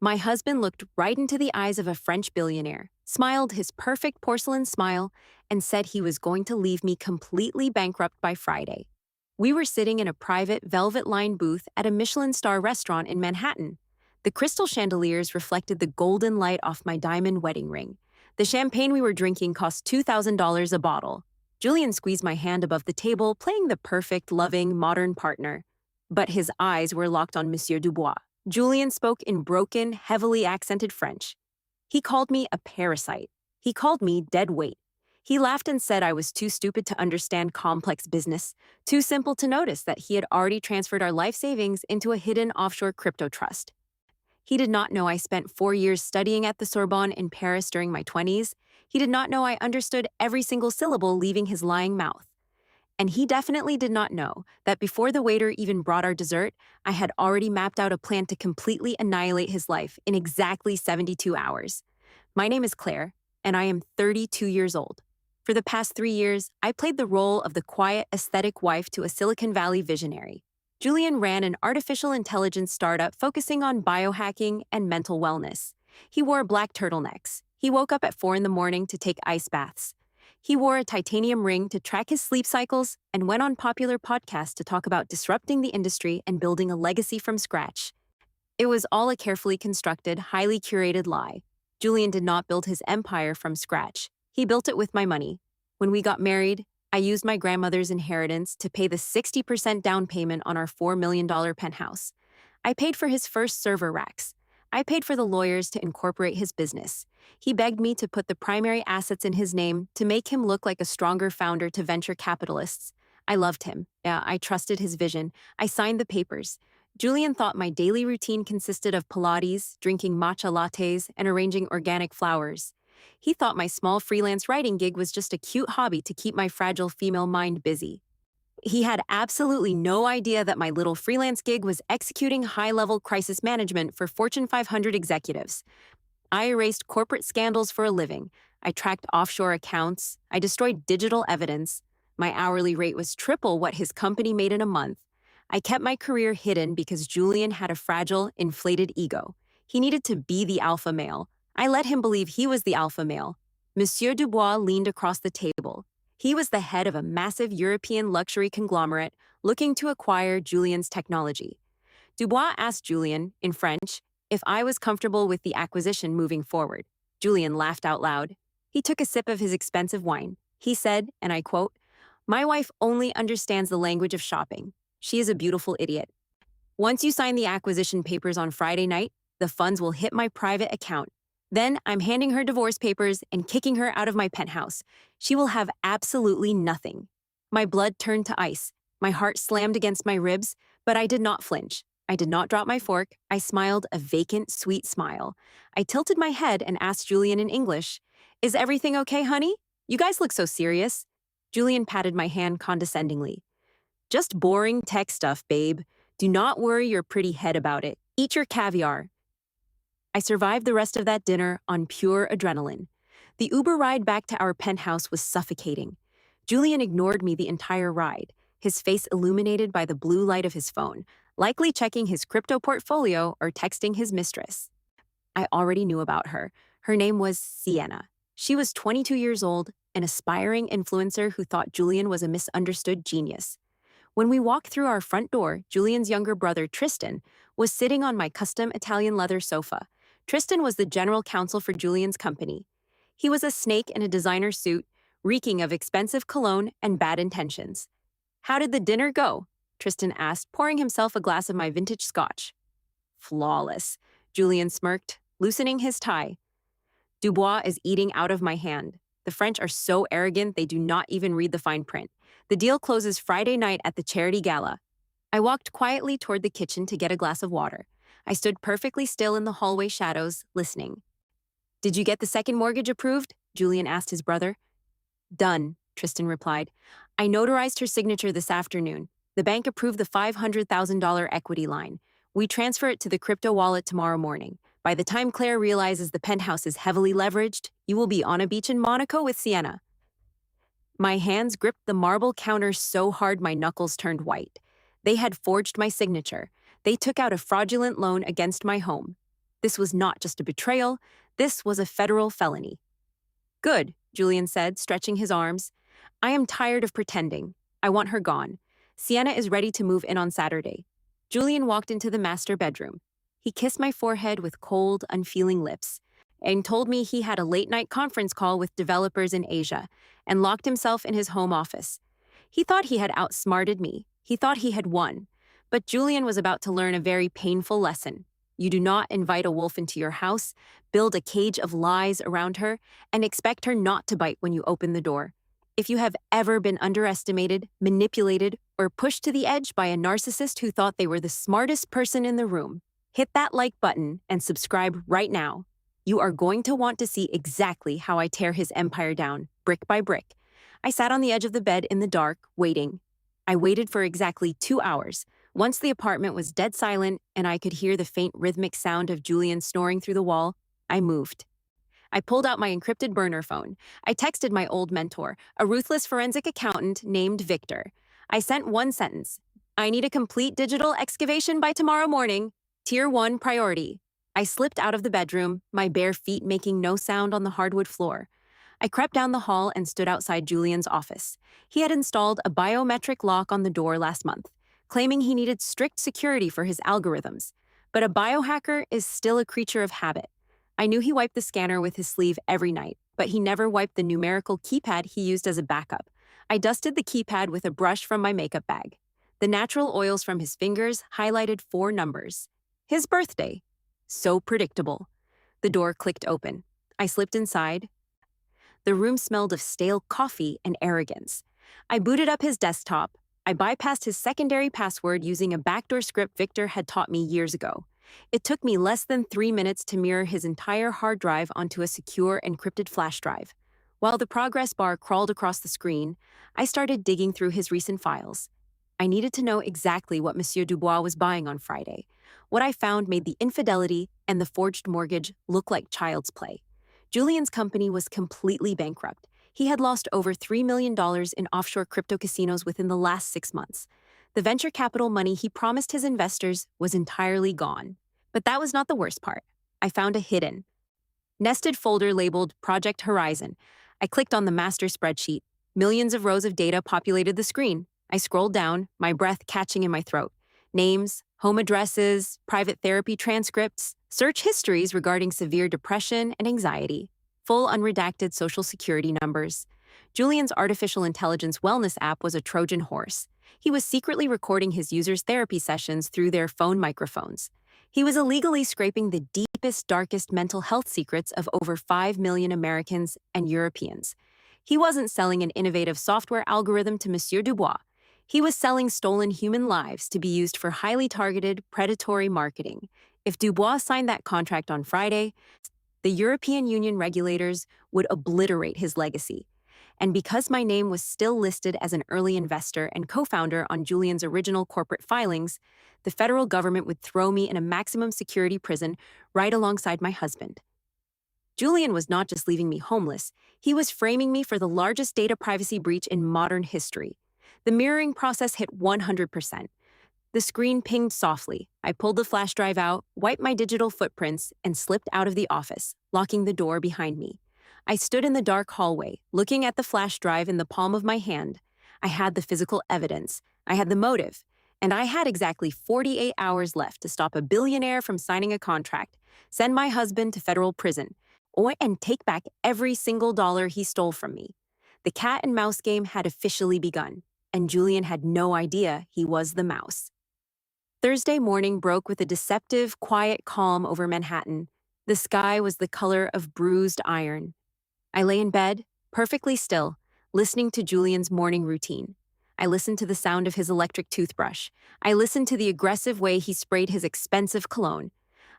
My husband looked right into the eyes of a French billionaire, smiled his perfect porcelain smile, and said he was going to leave me completely bankrupt by Friday. We were sitting in a private velvet-lined booth at a Michelin star restaurant in Manhattan. The crystal chandeliers reflected the golden light off my diamond wedding ring. The champagne we were drinking cost $2,000 a bottle. Julian squeezed my hand above the table, playing the perfect, loving, modern partner. But his eyes were locked on Monsieur Dubois. Julian spoke in broken, heavily accented French. He called me a parasite. He called me dead weight. He laughed and said I was too stupid to understand complex business, too simple to notice that he had already transferred our life savings into a hidden offshore crypto trust. He did not know I spent 4 years studying at the Sorbonne in Paris during my 20s. He did not know I understood every single syllable leaving his lying mouth. And he definitely did not know that before the waiter even brought our dessert, I had already mapped out a plan to completely annihilate his life in exactly 72 hours. My name is Claire, and I am 32 years old. For the past 3 years, I played the role of the quiet, aesthetic wife to a Silicon Valley visionary. Julian ran an artificial intelligence startup focusing on biohacking and mental wellness. He wore black turtlenecks. He woke up at 4 in the morning to take ice baths. He wore a titanium ring to track his sleep cycles and went on popular podcasts to talk about disrupting the industry and building a legacy from scratch. It was all a carefully constructed, highly curated lie. Julian did not build his empire from scratch. He built it with my money. When we got married, I used my grandmother's inheritance to pay the 60% down payment on our $4 million penthouse. I paid for his first server racks. I paid for the lawyers to incorporate his business. He begged me to put the primary assets in his name to make him look like a stronger founder to venture capitalists. I loved him. I trusted his vision. I signed the papers. Julian thought my daily routine consisted of Pilates, drinking matcha lattes, and arranging organic flowers. He thought my small freelance writing gig was just a cute hobby to keep my fragile female mind busy. He had absolutely no idea that my little freelance gig was executing high-level crisis management for Fortune 500 executives. I erased corporate scandals for a living. I tracked offshore accounts. I destroyed digital evidence. My hourly rate was triple what his company made in a month. I kept my career hidden because Julian had a fragile, inflated ego. He needed to be the alpha male. I let him believe he was the alpha male. Monsieur Dubois leaned across the table. He was the head of a massive European luxury conglomerate looking to acquire Julian's technology. Dubois asked Julian, in French, if I was comfortable with the acquisition moving forward. Julian laughed out loud. He took a sip of his expensive wine. He said, and I quote, "My wife only understands the language of shopping. She is a beautiful idiot. Once you sign the acquisition papers on Friday night, the funds will hit my private account. Then I'm handing her divorce papers and kicking her out of my penthouse. She will have absolutely nothing." My blood turned to ice. My heart slammed against my ribs, but I did not flinch. I did not drop my fork. I smiled a vacant, sweet smile. I tilted my head and asked Julian in English, "Is everything okay, honey? You guys look so serious." Julian patted my hand condescendingly. "Just boring tech stuff, babe. Do not worry your pretty head about it. Eat your caviar." I survived the rest of that dinner on pure adrenaline. The Uber ride back to our penthouse was suffocating. Julian ignored me the entire ride, his face illuminated by the blue light of his phone, likely checking his crypto portfolio or texting his mistress. I already knew about her. Her name was Sienna. She was 22 years old, an aspiring influencer who thought Julian was a misunderstood genius. When we walked through our front door, Julian's younger brother, Tristan, was sitting on my custom Italian leather sofa. Tristan was the general counsel for Julian's company. He was a snake in a designer suit, reeking of expensive cologne and bad intentions. "How did the dinner go?" Tristan asked, pouring himself a glass of my vintage scotch. "Flawless," Julian smirked, loosening his tie. "Dubois is eating out of my hand. The French are so arrogant they do not even read the fine print. The deal closes Friday night at the charity gala." I walked quietly toward the kitchen to get a glass of water. I stood perfectly still in the hallway shadows, listening. "Did you get the second mortgage approved?" Julian asked his brother. "Done," Tristan replied. "I notarized her signature this afternoon. The bank approved the $500,000 equity line. We transfer it to the crypto wallet tomorrow morning. By the time Claire realizes the penthouse is heavily leveraged, you will be on a beach in Monaco with Sienna." My hands gripped the marble counter so hard my knuckles turned white. They had forged my signature. They took out a fraudulent loan against my home. This was not just a betrayal, this was a federal felony. Good, Julian said, stretching his arms. I am tired of pretending. I want her gone. Sienna is ready to move in on Saturday. Julian walked into the master bedroom. He kissed my forehead with cold, unfeeling lips and told me he had a late-night conference call with developers in Asia and locked himself in his home office. He thought he had outsmarted me. He thought he had won. But Julian was about to learn a very painful lesson. You do not invite a wolf into your house, build a cage of lies around her, and expect her not to bite when you open the door. If you have ever been underestimated, manipulated, or pushed to the edge by a narcissist who thought they were the smartest person in the room, hit that like button and subscribe right now. You are going to want to see exactly how I tear his empire down, brick by brick. I sat on the edge of the bed in the dark, waiting. I waited for exactly 2 hours. Once the apartment was dead silent and I could hear the faint rhythmic sound of Julian snoring through the wall, I moved. I pulled out my encrypted burner phone. I texted my old mentor, a ruthless forensic accountant named Victor. I sent one sentence. I need a complete digital excavation by tomorrow morning. Tier 1 priority. I slipped out of the bedroom, my bare feet making no sound on the hardwood floor. I crept down the hall and stood outside Julian's office. He had installed a biometric lock on the door last month, claiming he needed strict security for his algorithms. But a biohacker is still a creature of habit. I knew he wiped the scanner with his sleeve every night, but he never wiped the numerical keypad he used as a backup. I dusted the keypad with a brush from my makeup bag. The natural oils from his fingers highlighted 4 numbers. His birthday. So predictable. The door clicked open. I slipped inside. The room smelled of stale coffee and arrogance. I booted up his desktop. I bypassed his secondary password using a backdoor script Victor had taught me years ago. It took me less than 3 minutes to mirror his entire hard drive onto a secure, encrypted flash drive. While the progress bar crawled across the screen, I started digging through his recent files. I needed to know exactly what Monsieur Dubois was buying on Friday. What I found made the infidelity and the forged mortgage look like child's play. Julian's company was completely bankrupt. He had lost over $3 million in offshore crypto casinos within the last 6 months. The venture capital money he promised his investors was entirely gone. But that was not the worst part. I found a hidden, nested folder labeled Project Horizon. I clicked on the master spreadsheet. Millions of rows of data populated the screen. I scrolled down, my breath catching in my throat. Names, home addresses, private therapy transcripts, search histories regarding severe depression and anxiety, full unredacted social security numbers. Julian's artificial intelligence wellness app was a Trojan horse. He was secretly recording his users' therapy sessions through their phone microphones. He was illegally scraping the deepest, darkest mental health secrets of over 5 million Americans and Europeans. He wasn't selling an innovative software algorithm to Monsieur Dubois. He was selling stolen human lives to be used for highly targeted, predatory marketing. If Dubois signed that contract on Friday, the European Union regulators would obliterate his legacy. And because my name was still listed as an early investor and co-founder on Julian's original corporate filings, the federal government would throw me in a maximum security prison right alongside my husband. Julian was not just leaving me homeless, he was framing me for the largest data privacy breach in modern history. The mirroring process hit 100%. The screen pinged softly. I pulled the flash drive out, wiped my digital footprints, and slipped out of the office, locking the door behind me. I stood in the dark hallway, looking at the flash drive in the palm of my hand. I had the physical evidence. I had the motive. And I had exactly 48 hours left to stop a billionaire from signing a contract, send my husband to federal prison, and take back every single dollar he stole from me. The cat and mouse game had officially begun, and Julian had no idea he was the mouse. Thursday morning broke with a deceptive, quiet calm over Manhattan. The sky was the color of bruised iron. I lay in bed, perfectly still, listening to Julian's morning routine. I listened to the sound of his electric toothbrush. I listened to the aggressive way he sprayed his expensive cologne.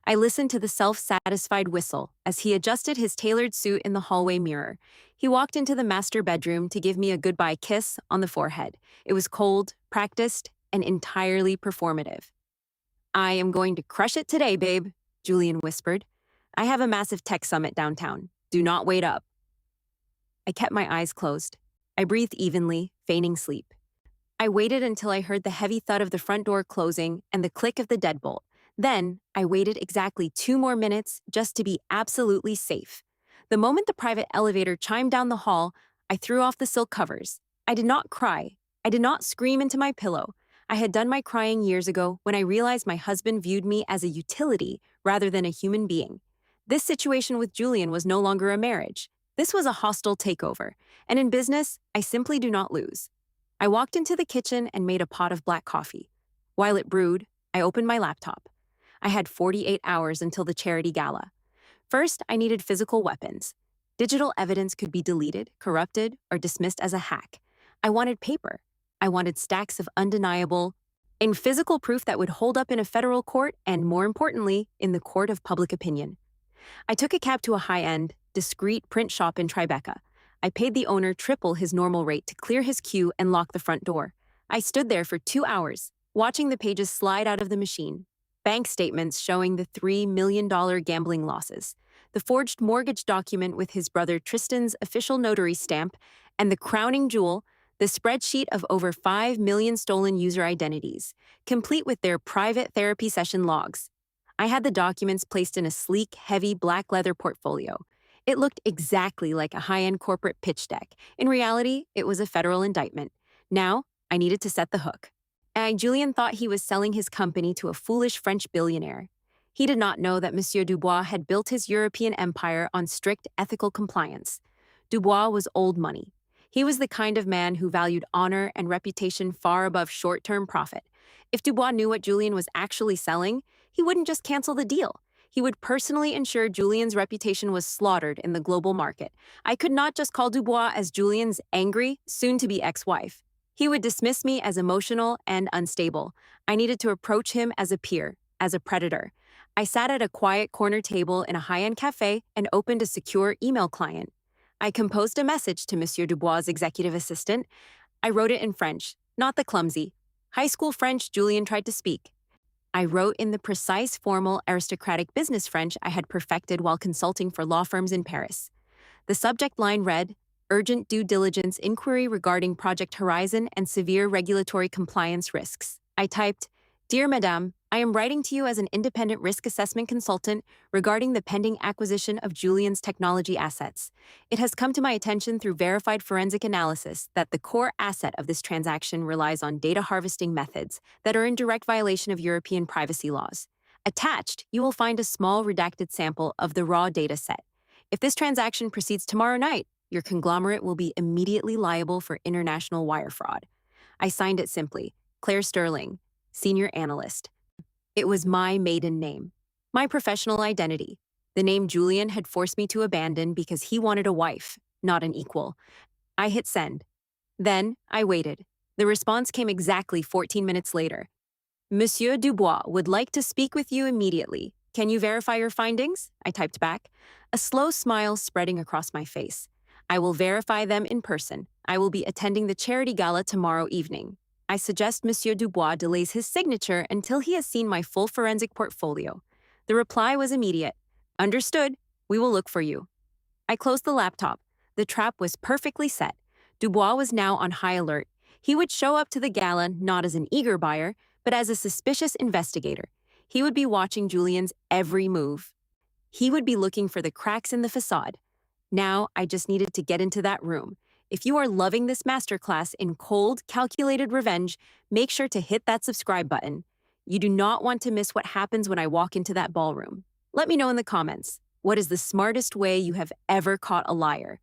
I listened to the self-satisfied whistle as he adjusted his tailored suit in the hallway mirror. He walked into the master bedroom to give me a goodbye kiss on the forehead. It was cold, practiced, and entirely performative. "I am going to crush it today, babe," Julian whispered. "I have a massive tech summit downtown. Do not wait up." I kept my eyes closed. I breathed evenly, feigning sleep. I waited until I heard the heavy thud of the front door closing and the click of the deadbolt. Then, I waited exactly 2 more minutes just to be absolutely safe. The moment the private elevator chimed down the hall, I threw off the silk covers. I did not cry. I did not scream into my pillow. I had done my crying years ago when I realized my husband viewed me as a utility rather than a human being. This situation with Julian was no longer a marriage. This was a hostile takeover, and in business, I simply do not lose. I walked into the kitchen and made a pot of black coffee. While it brewed, I opened my laptop. I had 48 hours until the charity gala. First, I needed physical weapons. Digital evidence could be deleted, corrupted, or dismissed as a hack. I wanted paper. I wanted stacks of undeniable, in physical proof that would hold up in a federal court and, more importantly, in the court of public opinion. I took a cab to a high-end, discreet print shop in Tribeca. I paid the owner triple his normal rate to clear his queue and lock the front door. I stood there for 2 hours, watching the pages slide out of the machine. Bank statements showing the $3 million gambling losses, the forged mortgage document with his brother Tristan's official notary stamp, and the crowning jewel, the spreadsheet of over 5 million stolen user identities, complete with their private therapy session logs. I had the documents placed in a sleek, heavy black leather portfolio. It looked exactly like a high-end corporate pitch deck. In reality, it was a federal indictment. Now, I needed to set the hook. Julian thought he was selling his company to a foolish French billionaire. He did not know that Monsieur Dubois had built his European empire on strict ethical compliance. Dubois was old money. He was the kind of man who valued honor and reputation far above short-term profit. If Dubois knew what Julian was actually selling, he wouldn't just cancel the deal. He would personally ensure Julian's reputation was slaughtered in the global market. I could not just call Dubois as Julian's angry, soon-to-be ex-wife. He would dismiss me as emotional and unstable. I needed to approach him as a peer, as a predator. I sat at a quiet corner table in a high-end cafe and opened a secure email client. I composed a message to Monsieur Dubois' executive assistant. I wrote it in French, not the clumsy, high school French Julian tried to speak. I wrote in the precise, formal, aristocratic business French I had perfected while consulting for law firms in Paris. The subject line read, "Urgent due diligence inquiry regarding Project Horizon and severe regulatory compliance risks." I typed, "Dear Madame, I am writing to you as an independent risk assessment consultant regarding the pending acquisition of Julian's technology assets. It has come to my attention through verified forensic analysis that the core asset of this transaction relies on data harvesting methods that are in direct violation of European privacy laws. Attached, you will find a small redacted sample of the raw data set. If this transaction proceeds tomorrow night, your conglomerate will be immediately liable for international wire fraud." I signed it simply, Claire Sterling, Senior Analyst. It was my maiden name, my professional identity, the name Julian had forced me to abandon because he wanted a wife, not an equal. I hit send. Then, I waited. The response came exactly 14 minutes later. "Monsieur Dubois would like to speak with you immediately. Can you verify your findings?" I typed back, a slow smile spreading across my face. "I will verify them in person. I will be attending the charity gala tomorrow evening. I suggest Monsieur Dubois delays his signature until he has seen my full forensic portfolio." The reply was immediate. "Understood. We will look for you." I closed the laptop. The trap was perfectly set. Dubois was now on high alert. He would show up to the gala not as an eager buyer, but as a suspicious investigator. He would be watching Julian's every move. He would be looking for the cracks in the facade. Now, I just needed to get into that room. If you are loving this masterclass in cold, calculated revenge, make sure to hit that subscribe button. You do not want to miss what happens when I walk into that ballroom. Let me know in the comments, what is the smartest way you have ever caught a liar?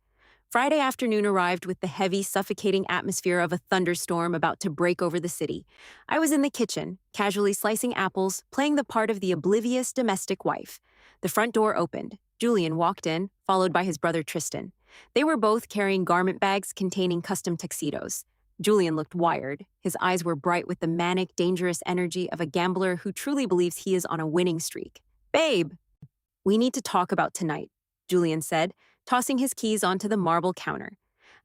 Friday afternoon arrived with the heavy, suffocating atmosphere of a thunderstorm about to break over the city. I was in the kitchen, casually slicing apples, playing the part of the oblivious domestic wife. The front door opened. Julian walked in, followed by his brother Tristan. They were both carrying garment bags containing custom tuxedos. Julian looked wired. His eyes were bright with the manic, dangerous energy of a gambler who truly believes he is on a winning streak. "Babe, we need to talk about tonight," Julian said, tossing his keys onto the marble counter.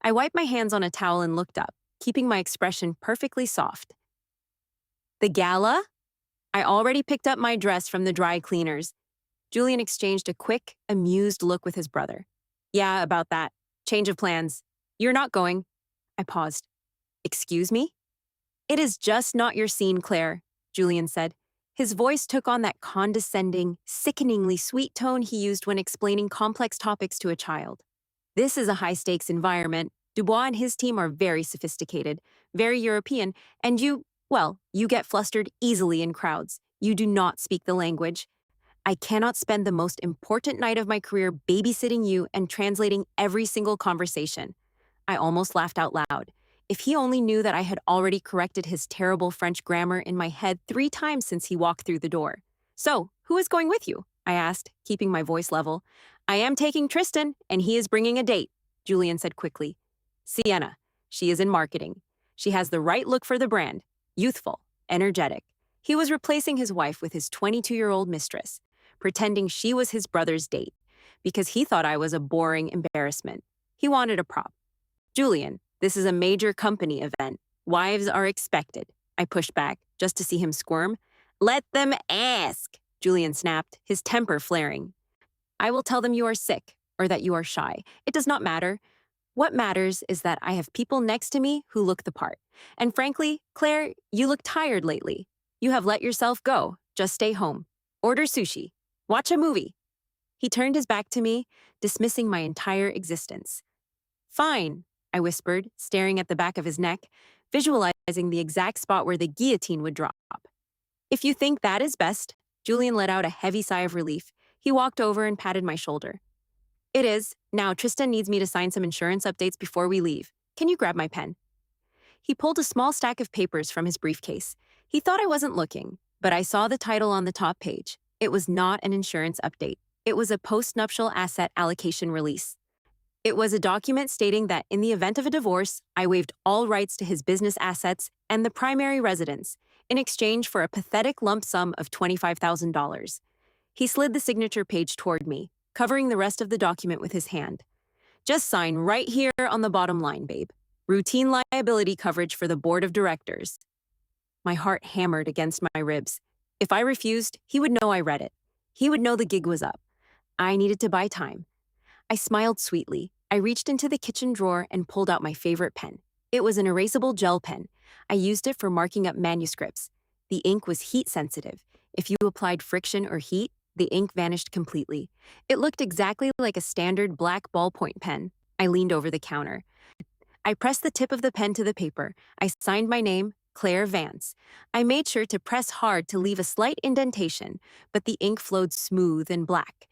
I wiped my hands on a towel and looked up, keeping my expression perfectly soft. "The gala?" "I already picked up my dress from the dry cleaners." Julian exchanged a quick, amused look with his brother. "Yeah, about that. Change of plans. You're not going." I paused. "Excuse me?" "It is just not your scene, Claire," Julian said. His voice took on that condescending, sickeningly sweet tone he used when explaining complex topics to a child. This is a high-stakes environment. Dubois and his team are very sophisticated, very European, and you get flustered easily in crowds. You do not speak the language. I cannot spend the most important night of my career babysitting you and translating every single conversation. I almost laughed out loud. If he only knew that I had already corrected his terrible French grammar in my head 3 times since he walked through the door. So, who is going with you? I asked, keeping my voice level. I am taking Tristan, and he is bringing a date, Julian said quickly. Sienna. She is in marketing. She has the right look for the brand. Youthful, energetic. He was replacing his wife with his 22-year-old mistress, pretending she was his brother's date, because he thought I was a boring embarrassment. He wanted a prop. Julian, this is a major company event. Wives are expected. I pushed back, just to see him squirm. Let them ask, Julian snapped, his temper flaring. I will tell them you are sick, or that you are shy. It does not matter. What matters is that I have people next to me who look the part. And frankly, Claire, you look tired lately. You have let yourself go. Just stay home. Order sushi. Watch a movie. He turned his back to me, dismissing my entire existence. Fine, I whispered, staring at the back of his neck, visualizing the exact spot where the guillotine would drop. If you think that is best, Julian let out a heavy sigh of relief. He walked over and patted my shoulder. It is. Now Tristan needs me to sign some insurance updates before we leave. Can you grab my pen? He pulled a small stack of papers from his briefcase. He thought I wasn't looking, but I saw the title on the top page. It was not an insurance update. It was a post-nuptial asset allocation release. It was a document stating that in the event of a divorce, I waived all rights to his business assets and the primary residence in exchange for a pathetic lump sum of $25,000. He slid the signature page toward me, covering the rest of the document with his hand. Just sign right here on the bottom line, babe. Routine liability coverage for the board of directors. My heart hammered against my ribs. If I refused, he would know I read it. He would know the gig was up. I needed to buy time. I smiled sweetly. I reached into the kitchen drawer and pulled out my favorite pen. It was an erasable gel pen. I used it for marking up manuscripts. The ink was heat sensitive. If you applied friction or heat, the ink vanished completely. It looked exactly like a standard black ballpoint pen. I leaned over the counter. I pressed the tip of the pen to the paper. I signed my name, Claire Vance. I made sure to press hard to leave a slight indentation, but the ink flowed smooth and black.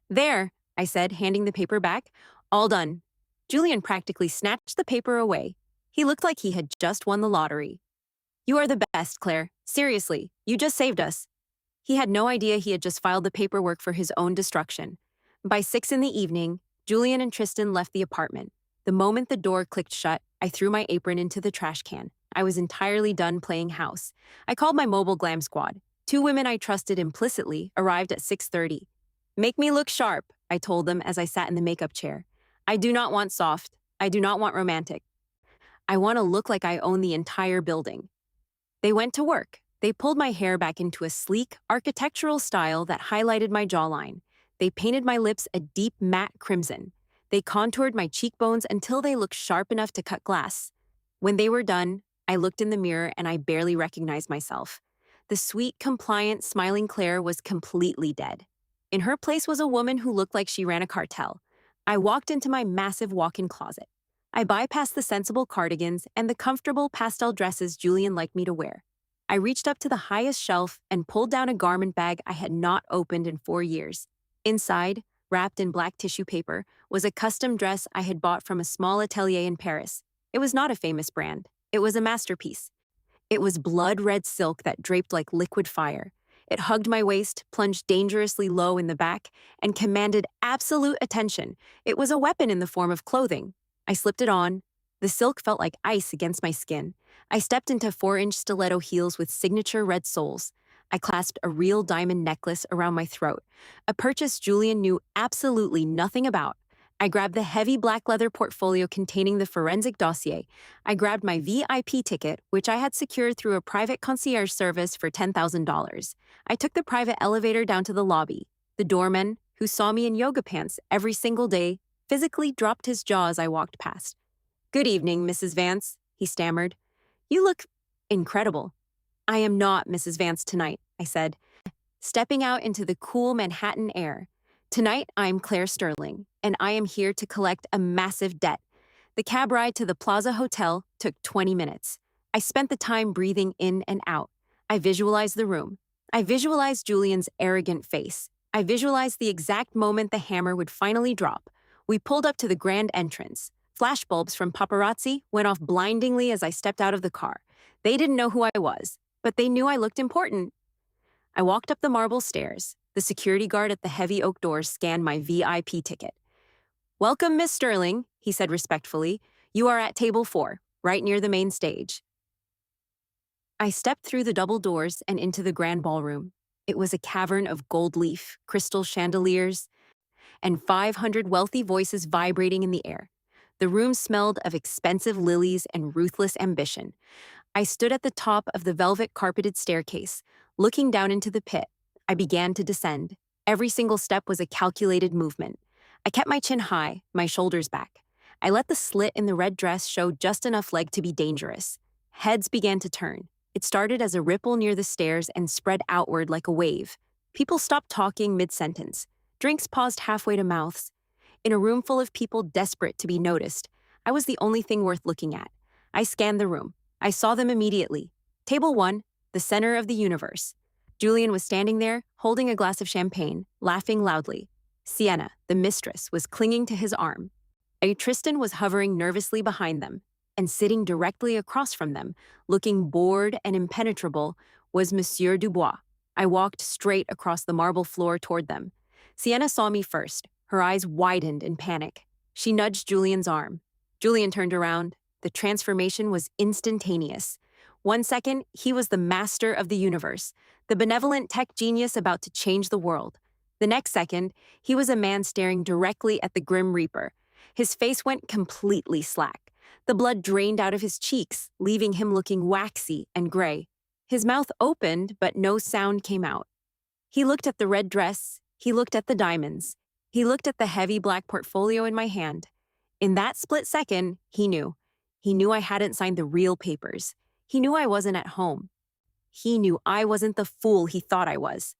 There, I said, handing the paper back. All done. Julian practically snatched the paper away. He looked like he had just won the lottery. You are the best, Claire. Seriously, you just saved us. He had no idea he had just filed the paperwork for his own destruction. By 6 in the evening, Julian and Tristan left the apartment. The moment the door clicked shut, I threw my apron into the trash can. I was entirely done playing house. I called my mobile glam squad. 2 women I trusted implicitly arrived at 6:30. Make me look sharp, I told them as I sat in the makeup chair. I do not want soft. I do not want romantic. I want to look like I own the entire building. They went to work. They pulled my hair back into a sleek, architectural style that highlighted my jawline. They painted my lips a deep matte crimson. They contoured my cheekbones until they looked sharp enough to cut glass. When they were done, I looked in the mirror and I barely recognized myself. The sweet, compliant, smiling Claire was completely dead. In her place was a woman who looked like she ran a cartel. I walked into my massive walk-in closet. I bypassed the sensible cardigans and the comfortable pastel dresses Julian liked me to wear. I reached up to the highest shelf and pulled down a garment bag I had not opened in 4 years. Inside, wrapped in black tissue paper, was a custom dress I had bought from a small atelier in Paris. It was not a famous brand. It was a masterpiece. It was blood-red silk that draped like liquid fire. It hugged my waist, plunged dangerously low in the back, and commanded absolute attention. It was a weapon in the form of clothing. I slipped it on. The silk felt like ice against my skin. I stepped into 4-inch stiletto heels with signature red soles. I clasped a real diamond necklace around my throat, a purchase Julian knew absolutely nothing about. I grabbed the heavy black leather portfolio containing the forensic dossier. I grabbed my VIP ticket, which I had secured through a private concierge service for $10,000. I took the private elevator down to the lobby. The doorman, who saw me in yoga pants every single day, physically dropped his jaw as I walked past. "Good evening, Mrs. Vance," he stammered. "You look incredible." "I am not Mrs. Vance tonight," I said, stepping out into the cool Manhattan air. Tonight, I'm Claire Sterling, and I am here to collect a massive debt. The cab ride to the Plaza Hotel took 20 minutes. I spent the time breathing in and out. I visualized the room. I visualized Julian's arrogant face. I visualized the exact moment the hammer would finally drop. We pulled up to the grand entrance. Flashbulbs from paparazzi went off blindingly as I stepped out of the car. They didn't know who I was, but they knew I looked important. I walked up the marble stairs. The security guard at the heavy oak doors scanned my VIP ticket. "Welcome, Miss Sterling," he said respectfully. "You are at table 4, right near the main stage." I stepped through the double doors and into the grand ballroom. It was a cavern of gold leaf, crystal chandeliers, and 500 wealthy voices vibrating in the air. The room smelled of expensive lilies and ruthless ambition. I stood at the top of the velvet carpeted staircase, looking down into the pit. I began to descend. Every single step was a calculated movement. I kept my chin high, my shoulders back. I let the slit in the red dress show just enough leg to be dangerous. Heads began to turn. It started as a ripple near the stairs and spread outward like a wave. People stopped talking mid-sentence. Drinks paused halfway to mouths. In a room full of people desperate to be noticed, I was the only thing worth looking at. I scanned the room. I saw them immediately. Table 1, the center of the universe. Julian was standing there, holding a glass of champagne, laughing loudly. Sienna, the mistress, was clinging to his arm. Tristan was hovering nervously behind them, and sitting directly across from them, looking bored and impenetrable, was Monsieur Dubois. I walked straight across the marble floor toward them. Sienna saw me first. Her eyes widened in panic. She nudged Julian's arm. Julian turned around. The transformation was instantaneous. 1 second, he was the master of the universe, the benevolent tech genius about to change the world. The next second, he was a man staring directly at the Grim Reaper. His face went completely slack. The blood drained out of his cheeks, leaving him looking waxy and gray. His mouth opened, but no sound came out. He looked at the red dress. He looked at the diamonds. He looked at the heavy black portfolio in my hand. In that split second, he knew. He knew I hadn't signed the real papers. He knew I wasn't at home. He knew I wasn't the fool he thought I was.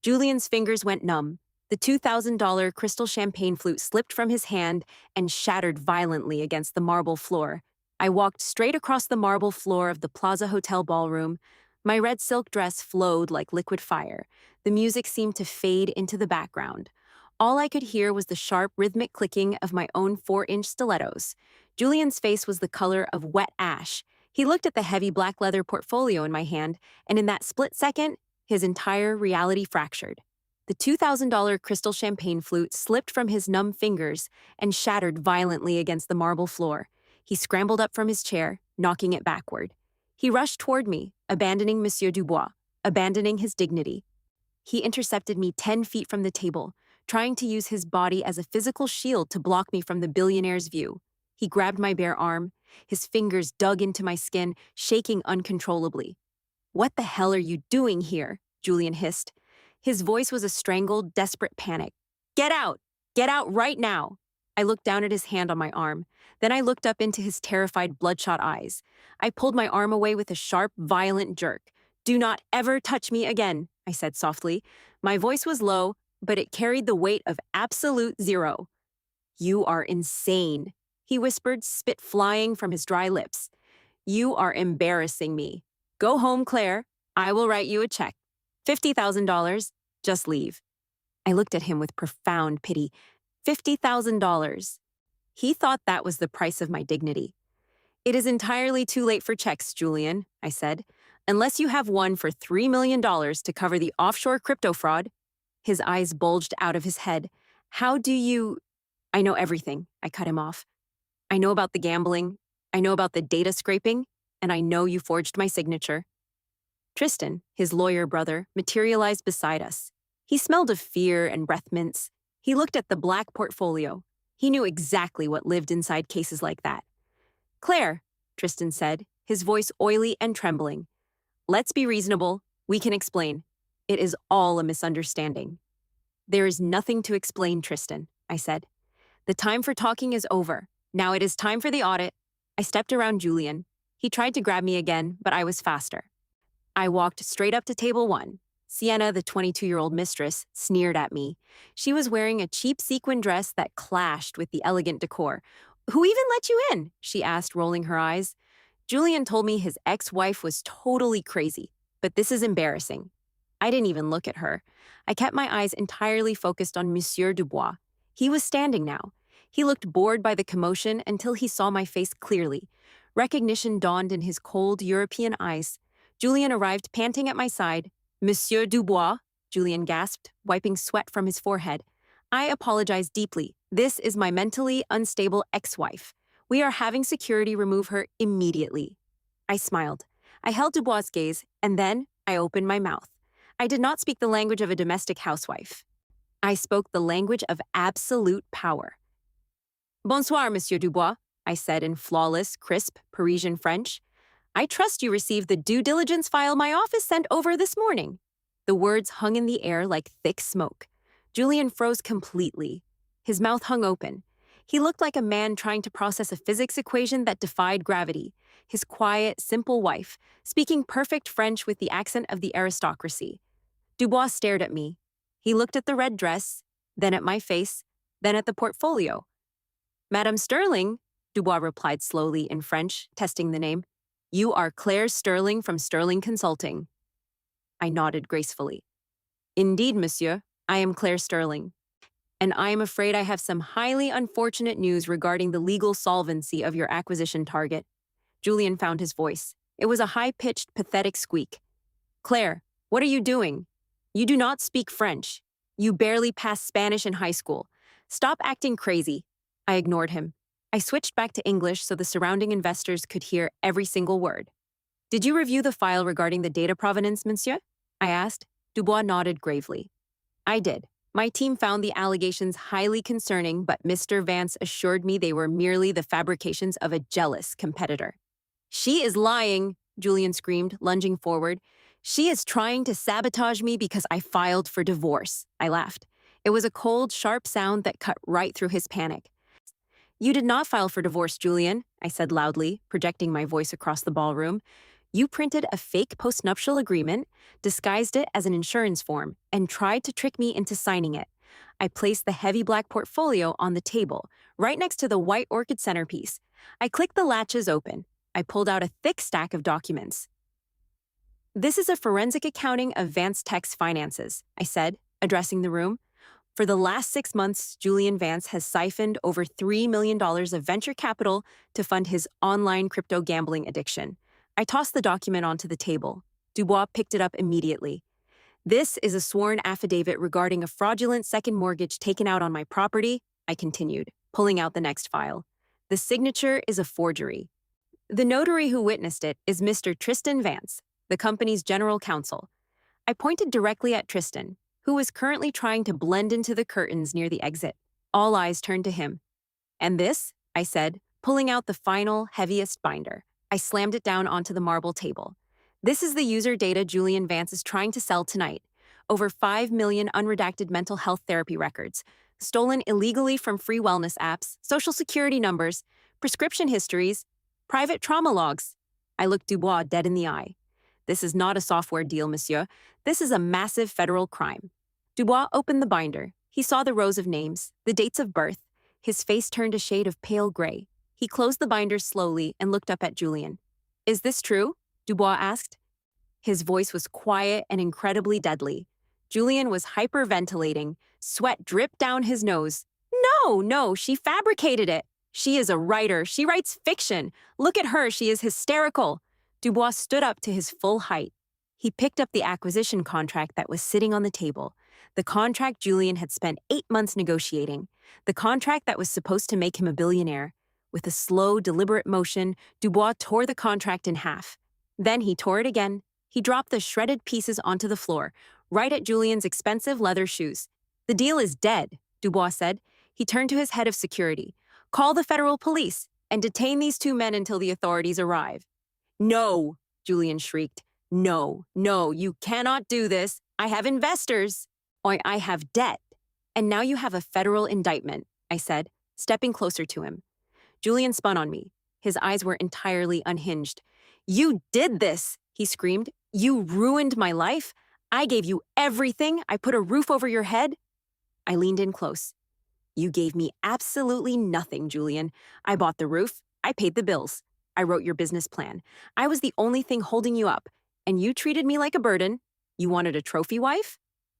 Julian's fingers went numb. The $2,000 crystal champagne flute slipped from his hand and shattered violently against the marble floor. I walked straight across the marble floor of the Plaza Hotel ballroom. My red silk dress flowed like liquid fire. The music seemed to fade into the background. All I could hear was the sharp, rhythmic clicking of my own 4-inch stilettos. Julian's face was the color of wet ash. He looked at the heavy black leather portfolio in my hand, and in that split second, his entire reality fractured. The $2,000 crystal champagne flute slipped from his numb fingers and shattered violently against the marble floor. He scrambled up from his chair, knocking it backward. He rushed toward me, abandoning Monsieur Dubois, abandoning his dignity. He intercepted me 10 feet from the table, trying to use his body as a physical shield to block me from the billionaire's view. He grabbed my bare arm. His fingers dug into my skin, shaking uncontrollably. "What the hell are you doing here?" Julian hissed. His voice was a strangled, desperate panic. "Get out! Get out right now!" I looked down at his hand on my arm. Then I looked up into his terrified, bloodshot eyes. I pulled my arm away with a sharp, violent jerk. "Do not ever touch me again," I said softly. My voice was low, but it carried the weight of absolute zero. "You are insane," he whispered, spit flying from his dry lips. "You are embarrassing me. Go home, Claire. I will write you a check. $50,000. Just leave." I looked at him with profound pity. $50,000. He thought that was the price of my dignity. "It is entirely too late for checks, Julian," I said, "unless you have one for $3 million to cover the offshore crypto fraud." His eyes bulged out of his head. "How do you—" "I know everything," I cut him off. "I know about the gambling, I know about the data scraping, and I know you forged my signature." Tristan, his lawyer brother, materialized beside us. He smelled of fear and breath mints. He looked at the black portfolio. He knew exactly what lived inside cases like that. "Claire," Tristan said, his voice oily and trembling. "Let's be reasonable. We can explain. It is all a misunderstanding." "There is nothing to explain, Tristan," I said. "The time for talking is over. Now it is time for the audit." I stepped around Julian. He tried to grab me again, but I was faster. I walked straight up to table 1. Sienna, the 22-year-old mistress, sneered at me. She was wearing a cheap sequin dress that clashed with the elegant decor. "Who even let you in?" she asked, rolling her eyes. Julian told me his ex-wife was totally crazy, but this is embarrassing. I didn't even look at her. I kept my eyes entirely focused on Monsieur Dubois. He was standing now. He looked bored by the commotion until he saw my face clearly. Recognition dawned in his cold European eyes. Julian arrived panting at my side. "Monsieur Dubois," Julian gasped, wiping sweat from his forehead. "I apologize deeply. This is my mentally unstable ex-wife. We are having security remove her immediately." I smiled. I held Dubois' gaze, and then I opened my mouth. I did not speak the language of a domestic housewife. I spoke the language of absolute power. "Bonsoir, Monsieur Dubois," I said in flawless, crisp Parisian French. "I trust you received the due diligence file my office sent over this morning." The words hung in the air like thick smoke. Julian froze completely. His mouth hung open. He looked like a man trying to process a physics equation that defied gravity. His quiet, simple wife, speaking perfect French with the accent of the aristocracy. Dubois stared at me. He looked at the red dress, then at my face, then at the portfolio. "Madame Sterling," Dubois replied slowly in French, testing the name. "You are Claire Sterling from Sterling Consulting." I nodded gracefully. "Indeed, monsieur, I am Claire Sterling. And I am afraid I have some highly unfortunate news regarding the legal solvency of your acquisition target." Julian found his voice. It was a high-pitched, pathetic squeak. "Claire, what are you doing? You do not speak French. You barely passed Spanish in high school. Stop acting crazy." I ignored him. I switched back to English so the surrounding investors could hear every single word. "Did you review the file regarding the data provenance, monsieur?" I asked. Dubois nodded gravely. "I did. My team found the allegations highly concerning, but Mr. Vance assured me they were merely the fabrications of a jealous competitor." "She is lying," Julian screamed, lunging forward. "She is trying to sabotage me because I filed for divorce." I laughed. It was a cold, sharp sound that cut right through his panic. "You did not file for divorce, Julian," I said loudly, projecting my voice across the ballroom. "You printed a fake postnuptial agreement, disguised it as an insurance form, and tried to trick me into signing it." I placed the heavy black portfolio on the table, right next to the white orchid centerpiece. I clicked the latches open. I pulled out a thick stack of documents. "This is a forensic accounting of Vance Tech's finances," I said, addressing the room. "For the last 6 months, Julian Vance has siphoned over $3 million of venture capital to fund his online crypto gambling addiction." I tossed the document onto the table. Dubois picked it up immediately. "This is a sworn affidavit regarding a fraudulent second mortgage taken out on my property," I continued, pulling out the next file. "The signature is a forgery. The notary who witnessed it is Mr. Tristan Vance, the company's general counsel." I pointed directly at Tristan, who was currently trying to blend into the curtains near the exit. All eyes turned to him. "And this?" I said, pulling out the final, heaviest binder. I slammed it down onto the marble table. "This is the user data Julian Vance is trying to sell tonight. Over 5 million unredacted mental health therapy records, stolen illegally from free wellness apps, social security numbers, prescription histories, private trauma logs." I looked Dubois dead in the eye. "This is not a software deal, monsieur. This is a massive federal crime." Dubois opened the binder. He saw the rows of names, the dates of birth. His face turned a shade of pale gray. He closed the binder slowly and looked up at Julian. "Is this true?" Dubois asked. His voice was quiet and incredibly deadly. Julian was hyperventilating. Sweat dripped down his nose. No, she fabricated it. She is a writer. She writes fiction. Look at her, she is hysterical." Dubois stood up to his full height. He picked up the acquisition contract that was sitting on the table. The contract Julian had spent 8 months negotiating. The contract that was supposed to make him a billionaire. With a slow, deliberate motion, Dubois tore the contract in half. Then he tore it again. He dropped the shredded pieces onto the floor, right at Julian's expensive leather shoes. "The deal is dead," Dubois said. He turned to his head of security. "Call the federal police and detain these 2 men until the authorities arrive." "No," Julian shrieked. No, you cannot do this. I have investors. Or I have debt. And now you have a federal indictment," I said, stepping closer to him. Julian spun on me. His eyes were entirely unhinged. "You did this," he screamed. You ruined my life? I gave you everything. I put a roof over your head. I leaned in close. You gave me absolutely nothing, Julian. I bought the roof. I paid the bills. I wrote your business plan. I was the only thing holding you up, and you treated me like a burden. You wanted a trophy wife?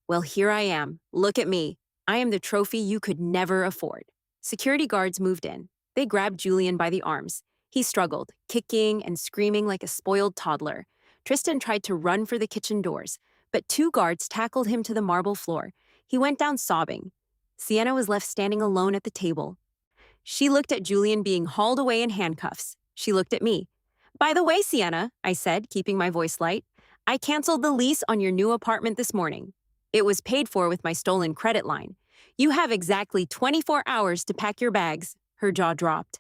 Well, here I am. Look at me. I am the trophy you could never afford. Security guards moved in. They grabbed Julian by the arms. He struggled, kicking and screaming like a spoiled toddler. Tristan tried to run for the kitchen doors, but two guards tackled him to the marble floor. He went down sobbing. Sienna was left standing alone at the table. She looked at Julian being hauled away in handcuffs. She looked at me. By the way, Sienna, I said, keeping my voice light, I canceled the lease on your new apartment this morning. It was paid for with my stolen credit line. You have exactly 24 hours to pack your bags. Her jaw dropped.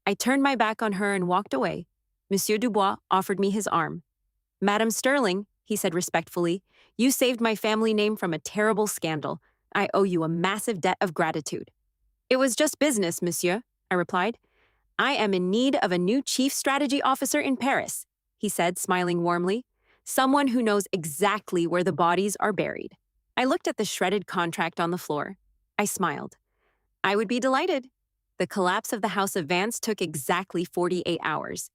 I turned my back on her and walked away. Monsieur Dubois offered me his arm. Madame Sterling, he said respectfully, you saved my family name from a terrible scandal. I owe you a massive debt of gratitude. It was just business, monsieur, I replied. I am in need of a new chief strategy officer in Paris, he said, smiling warmly. Someone who knows exactly where the bodies are buried. I looked at the shredded contract on the floor. I smiled. I would be delighted. The collapse of the House of Vance took exactly 48 hours.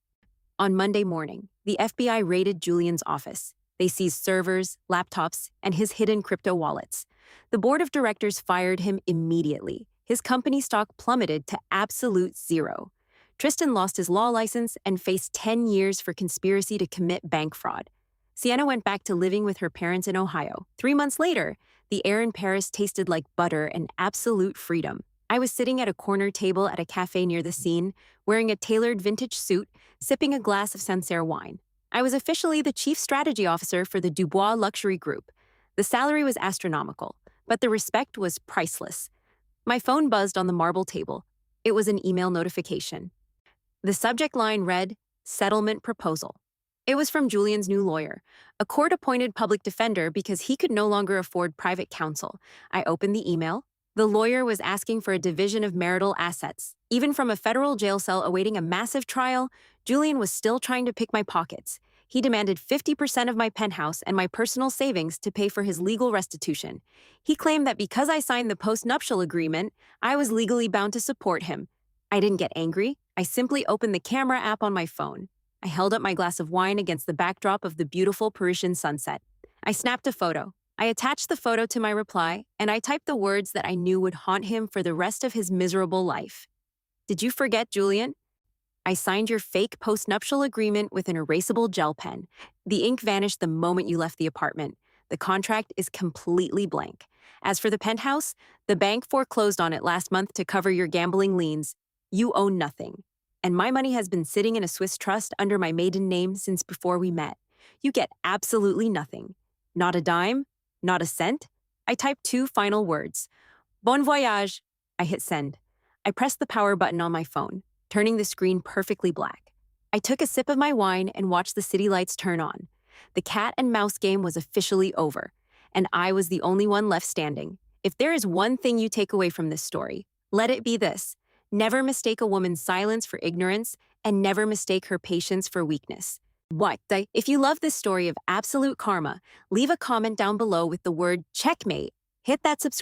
On Monday morning, the FBI raided Julian's office. They seized servers, laptops, and his hidden crypto wallets. The board of directors fired him immediately. His company stock plummeted to absolute zero. Tristan lost his law license and faced 10 years for conspiracy to commit bank fraud. Sienna went back to living with her parents in Ohio. 3 months later, the air in Paris tasted like butter and absolute freedom. I was sitting at a corner table at a cafe near the scene, wearing a tailored vintage suit, sipping a glass of Sancerre wine. I was officially the chief strategy officer for the Dubois Luxury Group. The salary was astronomical, but the respect was priceless. My phone buzzed on the marble table. It was an email notification. The subject line read, Settlement Proposal. It was from Julian's new lawyer, a court-appointed public defender because he could no longer afford private counsel. I opened the email. The lawyer was asking for a division of marital assets. Even from a federal jail cell awaiting a massive trial, Julian was still trying to pick my pockets. He demanded 50% of my penthouse and my personal savings to pay for his legal restitution. He claimed that because I signed the post-nuptial agreement, I was legally bound to support him. I didn't get angry. I simply opened the camera app on my phone. I held up my glass of wine against the backdrop of the beautiful Parisian sunset. I snapped a photo. I attached the photo to my reply, and I typed the words that I knew would haunt him for the rest of his miserable life. Did you forget, Julian? I signed your fake post-nuptial agreement with an erasable gel pen. The ink vanished the moment you left the apartment. The contract is completely blank. As for the penthouse, the bank foreclosed on it last month to cover your gambling liens. You own nothing. And my money has been sitting in a Swiss trust under my maiden name since before we met. You get absolutely nothing. Not a dime, not a cent. I typed 2 final words. Bon voyage. I hit send. I pressed the power button on my phone, turning the screen perfectly black. I took a sip of my wine and watched the city lights turn on. The cat and mouse game was officially over, and I was the only one left standing. If there is one thing you take away from this story, let it be this. Never mistake a woman's silence for ignorance, and never mistake her patience for weakness. If you love this story of absolute karma, leave a comment down below with the word checkmate. Hit that subscribe